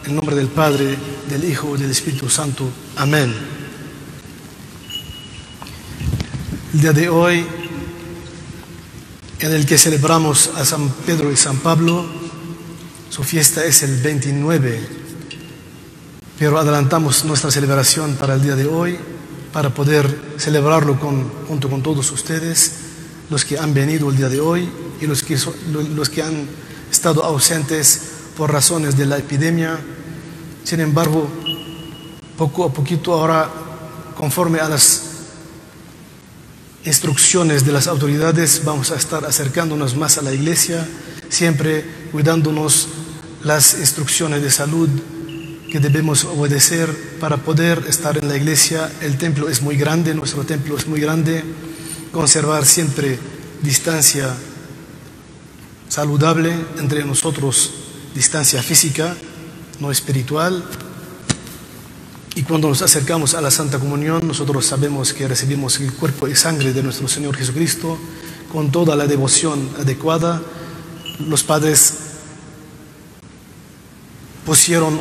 En el nombre del Padre, del Hijo y del Espíritu Santo. Amén. El día de hoy, en el que celebramos a San Pedro y San Pablo, su fiesta es el 29, pero adelantamos nuestra celebración para el día de hoy, para poder celebrarlo junto con todos ustedes, los que han venido el día de hoy y los que han estado ausentes por razones de la epidemia. Sin embargo, poco a poquito ahora, conforme a las instrucciones de las autoridades, vamos a estar acercándonos más a la iglesia, siempre cuidándonos las instrucciones de salud que debemos obedecer para poder estar en la iglesia. El templo es muy grande, nuestro templo es muy grande, conservar siempre distancia saludable entre nosotros, distancia física, no espiritual. Y cuando nos acercamos a la Santa Comunión, nosotros sabemos que recibimos el cuerpo y sangre de nuestro Señor Jesucristo con toda la devoción adecuada. Los padres pusieron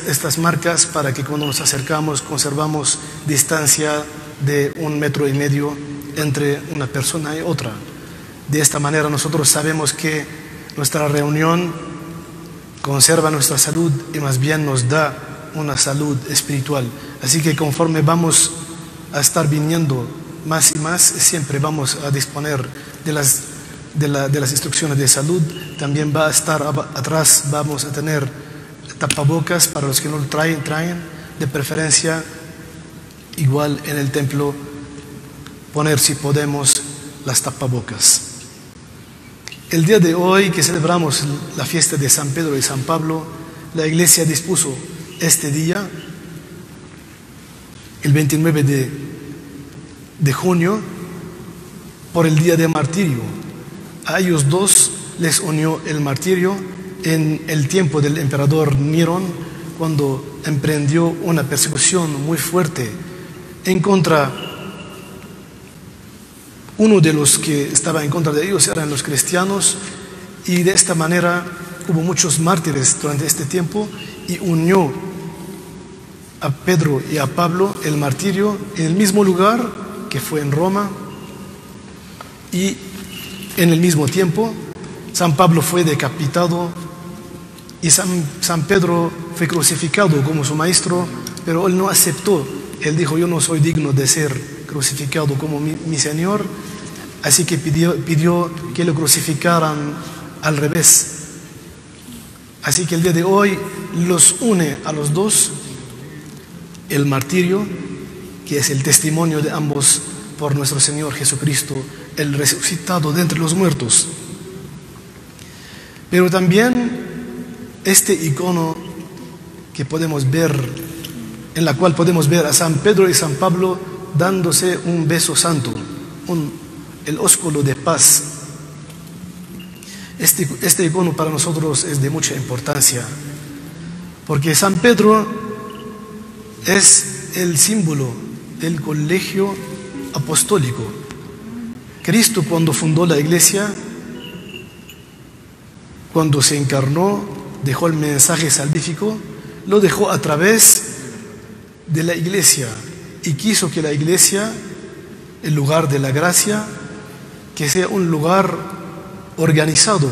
estas marcas para que cuando nos acercamos conservamos distancia de 1,5 metros entre una persona y otra. De esta manera nosotros sabemos que nuestra reunión conserva nuestra salud y más bien nos da una salud espiritual. Así que conforme vamos a estar viniendo más y más, siempre vamos a disponer de las instrucciones de salud. También va a estar atrás, vamos a tener tapabocas para los que no lo traen, de preferencia igual en el templo poner, si podemos, las tapabocas. El día de hoy que celebramos la fiesta de San Pedro y San Pablo, la iglesia dispuso este día, el 29 de junio, por el día de martirio. A ellos dos les unió el martirio en el tiempo del emperador Nerón, cuando emprendió una persecución muy fuerte en contra. Uno de los que estaba en contra de ellos eran los cristianos, y de esta manera hubo muchos mártires durante este tiempo, y unió a Pedro y a Pablo el martirio en el mismo lugar, que fue en Roma. Y en el mismo tiempo San Pablo fue decapitado y San Pedro fue crucificado como su maestro, pero él no aceptó. Él dijo: yo no soy digno de ser crucificado como mi Señor. Así que pidió que lo crucificaran al revés. Así que el día de hoy los une a los dos el martirio, que es el testimonio de ambos por nuestro Señor Jesucristo, el resucitado de entre los muertos. Pero también este icono que podemos ver, en la cual podemos ver a San Pedro y San Pablo dándose un beso santo, el ósculo de paz. Este icono para nosotros es de mucha importancia, porque San Pedro es el símbolo del colegio apostólico. Cristo, cuando fundó la iglesia, cuando se encarnó, dejó el mensaje salvífico, lo dejó a través de la iglesia, y quiso que la iglesia, el lugar de la gracia, que sea un lugar organizado.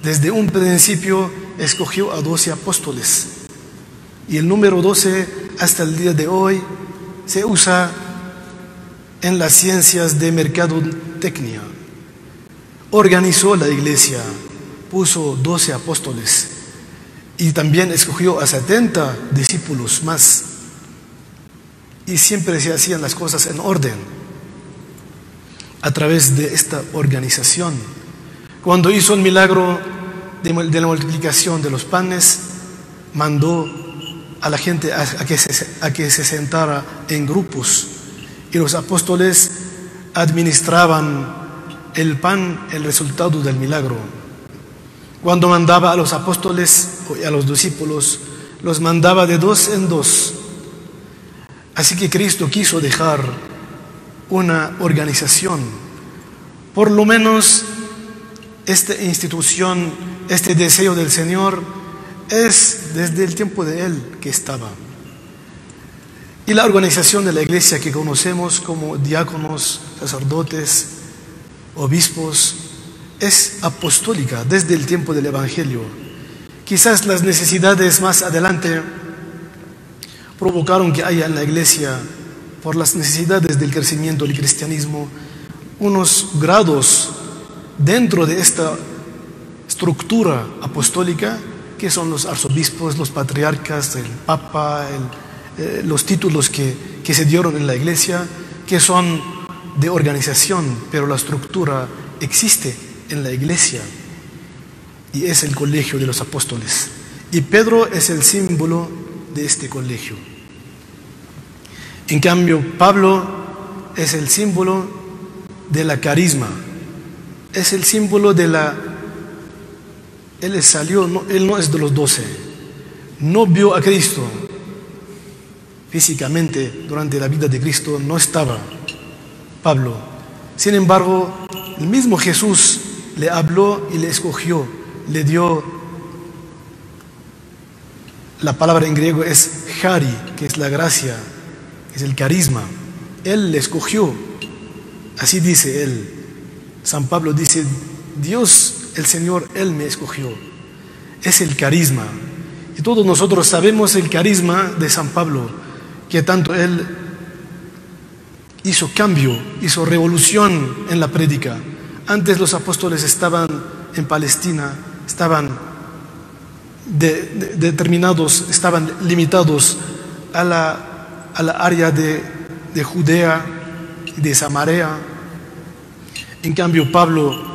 Desde un principio escogió a 12 apóstoles, y el número 12 hasta el día de hoy se usa en las ciencias de mercadotecnia. Organizó la iglesia, puso 12 apóstoles y también escogió a 70 discípulos más, y siempre se hacían las cosas en orden a través de esta organización. Cuando hizo el milagro de la multiplicación de los panes, mandó a la gente a que se sentara en grupos, y los apóstoles administraban el pan, el resultado del milagro. Cuando mandaba a los apóstoles y a los discípulos, los mandaba de 2 en 2. Así que Cristo quiso dejar una organización. Por lo menos esta institución, este deseo del Señor, es desde el tiempo de Él que estaba. Y la organización de la iglesia que conocemos como diáconos, sacerdotes, obispos, es apostólica desde el tiempo del Evangelio. Quizás las necesidades más adelante provocaron que haya en la iglesia, por las necesidades del crecimiento del cristianismo, unos grados dentro de esta estructura apostólica, que son los arzobispos, los patriarcas, el papa, los títulos que se dieron en la iglesia, que son de organización, pero la estructura existe en la iglesia y es el colegio de los apóstoles. Y Pedro es el símbolo de este colegio. En cambio, Pablo es el símbolo de la carisma, es el símbolo de la... Él salió, él no es de los 12, no vio a Cristo físicamente durante la vida de Cristo, no estaba Pablo. Sin embargo, el mismo Jesús le habló y le escogió, le dio, la palabra en griego es chari, que es la gracia, es el carisma. Él le escogió, así dice él. San Pablo dice, Dios, el Señor, Él me escogió. Es el carisma. Y todos nosotros sabemos el carisma de San Pablo, que tanto él hizo cambio, hizo revolución en la prédica. Antes los apóstoles estaban en Palestina, estaban determinados, estaban limitados a la área de Judea y de Samaria. En cambio, Pablo,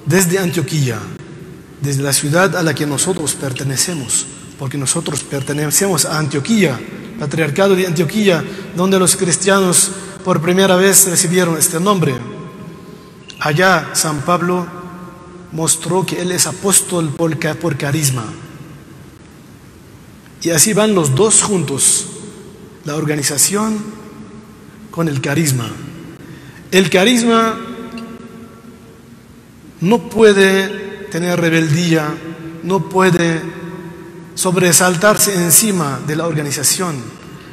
desde Antioquía, desde la ciudad a la que nosotros pertenecemos, porque nosotros pertenecemos a Antioquía, patriarcado de Antioquía, donde los cristianos por primera vez recibieron este nombre. Allá San Pablo mostró que él es apóstol por carisma. Y así van los dos juntos, la organización con el carisma. El carisma no puede tener rebeldía, no puede sobresaltarse encima de la organización.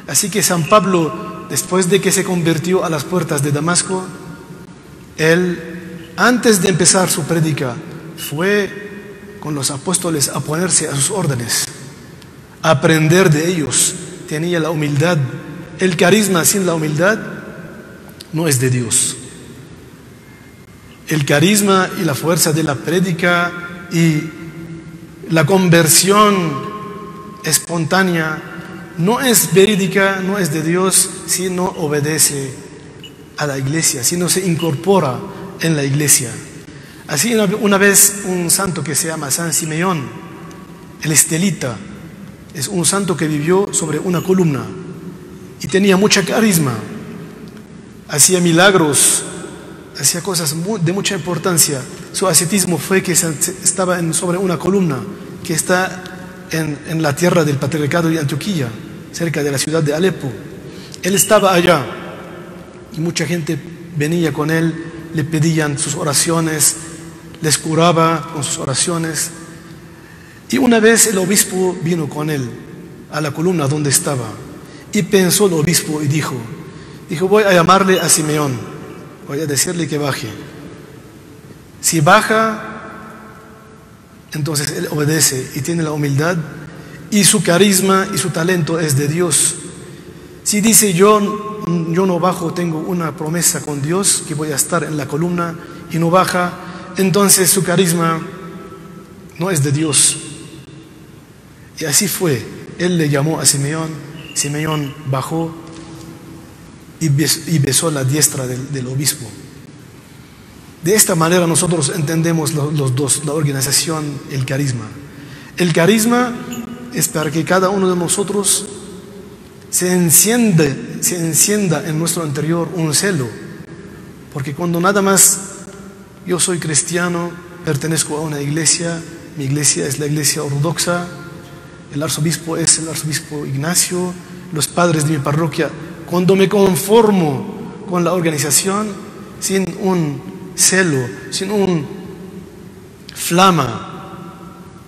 Así que San Pablo, después de que se convirtió a las puertas de Damasco, él, antes de empezar su prédica, fue con los apóstoles a ponerse a sus órdenes, a aprender de ellos. Tenía la humildad. El carisma sin la humildad no es de Dios. El carisma y la fuerza de la prédica y la conversión espontánea no es verídica, no es de Dios si no obedece a la iglesia, si no se incorpora en la iglesia. Así una vez un santo que se llama San Simeón, el estelita, es un santo que vivió sobre una columna y tenía mucha carisma, hacía milagros, hacía cosas de mucha importancia. Su ascetismo fue que estaba sobre una columna que está en la tierra del patriarcado de Antioquía, cerca de la ciudad de Alepo. Él estaba allá y mucha gente venía con él, le pedían sus oraciones, les curaba con sus oraciones. Y una vez el obispo vino con él a la columna donde estaba y pensó el obispo y dijo, voy a llamarle a Simeón, voy a decirle que baje. Si baja, entonces él obedece y tiene la humildad y su carisma y su talento es de Dios. Si dice yo no bajo, tengo una promesa con Dios que voy a estar en la columna y no baja, entonces su carisma no es de Dios. Y así fue. Él le llamó a Simeón, Simeón bajó y besó la diestra del obispo. De esta manera nosotros entendemos los dos, la organización, el carisma. El carisma es para que cada uno de nosotros se encienda en nuestro interior un celo. Porque cuando nada más yo soy cristiano, pertenezco a una iglesia, mi iglesia es la iglesia ortodoxa, el arzobispo es el arzobispo Ignacio, los padres de mi parroquia, cuando me conformo con la organización sin un celo, sin un flama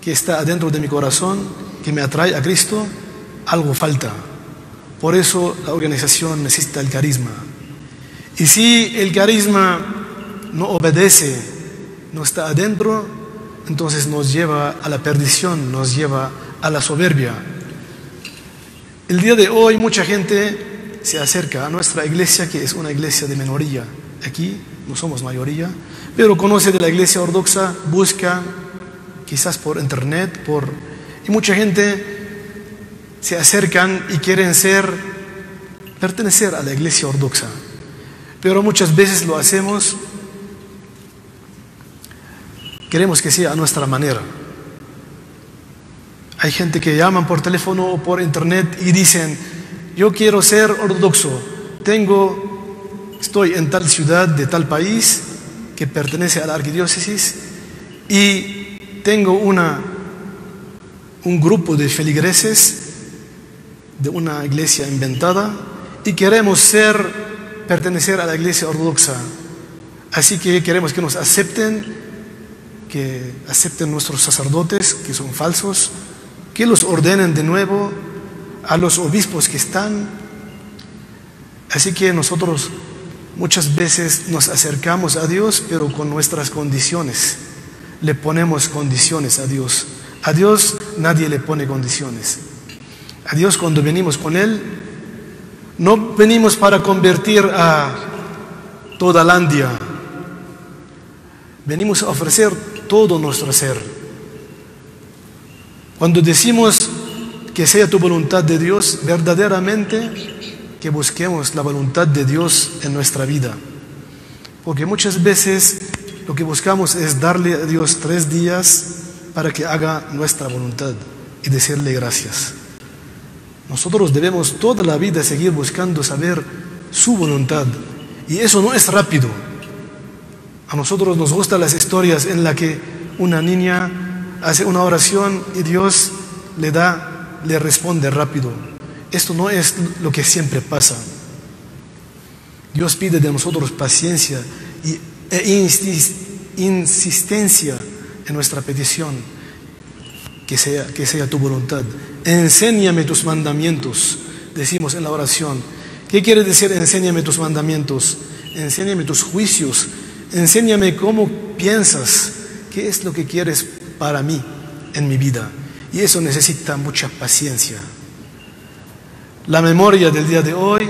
que está adentro de mi corazón, que me atrae a Cristo, algo falta. Por eso la organización necesita el carisma. Y si el carisma no obedece, no está adentro, entonces nos lleva a la perdición, nos lleva a la soberbia. El día de hoy mucha gente se acerca a nuestra iglesia, que es una iglesia de minoría. Aquí no somos mayoría, pero conoce de la iglesia ortodoxa, busca quizás por internet, y mucha gente se acercan y quieren pertenecer a la iglesia ortodoxa. Pero muchas veces lo hacemos, queremos que sea a nuestra manera. Hay gente que llaman por teléfono o por internet y dicen: yo quiero ser ortodoxo, estoy en tal ciudad de tal país que pertenece a la arquidiócesis y tengo un grupo de feligreses de una iglesia inventada y queremos pertenecer a la iglesia ortodoxa. Así que queremos que nos acepten, que acepten nuestros sacerdotes, que son falsos, que los ordenen de nuevo a los obispos que están. Así que nosotros muchas veces nos acercamos a Dios, pero con nuestras condiciones. Le ponemos condiciones a Dios. A Dios nadie le pone condiciones. A Dios, cuando venimos con Él, no venimos para convertir a toda Landia. Venimos a ofrecer todo nuestro ser. Cuando decimos que sea tu voluntad de Dios, verdaderamente que busquemos la voluntad de Dios en nuestra vida. Porque muchas veces lo que buscamos es darle a Dios 3 días para que haga nuestra voluntad y decirle gracias. Nosotros debemos toda la vida seguir buscando saber su voluntad. Y eso no es rápido. A nosotros nos gustan las historias en las que una niña hace una oración y Dios le responde rápido. Esto no es lo que siempre pasa. Dios pide de nosotros paciencia e insistencia en nuestra petición, que sea tu voluntad. Enséñame tus mandamientos, decimos en la oración. ¿Qué quiere decir enséñame tus mandamientos? Enséñame tus juicios, enséñame cómo piensas, qué es lo que quieres para mí en mi vida. Y eso necesita mucha paciencia. La memoria del día de hoy,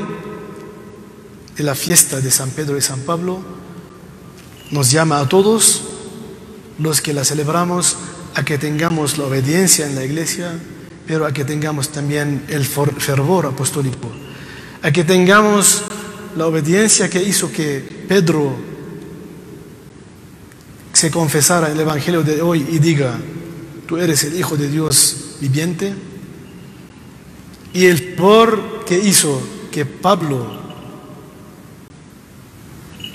de la fiesta de San Pedro y San Pablo, nos llama a todos los que la celebramos a que tengamos la obediencia en la iglesia, pero a que tengamos también el fervor apostólico, a que tengamos la obediencia que hizo que Pedro se confesara en el Evangelio de hoy y diga: tú eres el Hijo de Dios viviente. Y el fervor que hizo que Pablo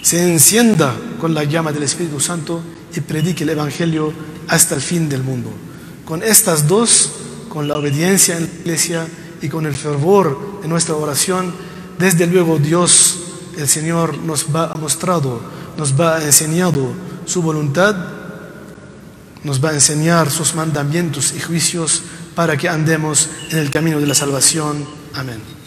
se encienda con la llama del Espíritu Santo y predique el Evangelio hasta el fin del mundo. Con estas dos, con la obediencia en la iglesia y con el fervor en nuestra oración, desde luego Dios, el Señor, nos ha mostrado, nos ha enseñado su voluntad, nos va a enseñar sus mandamientos y juicios para que andemos en el camino de la salvación. Amén.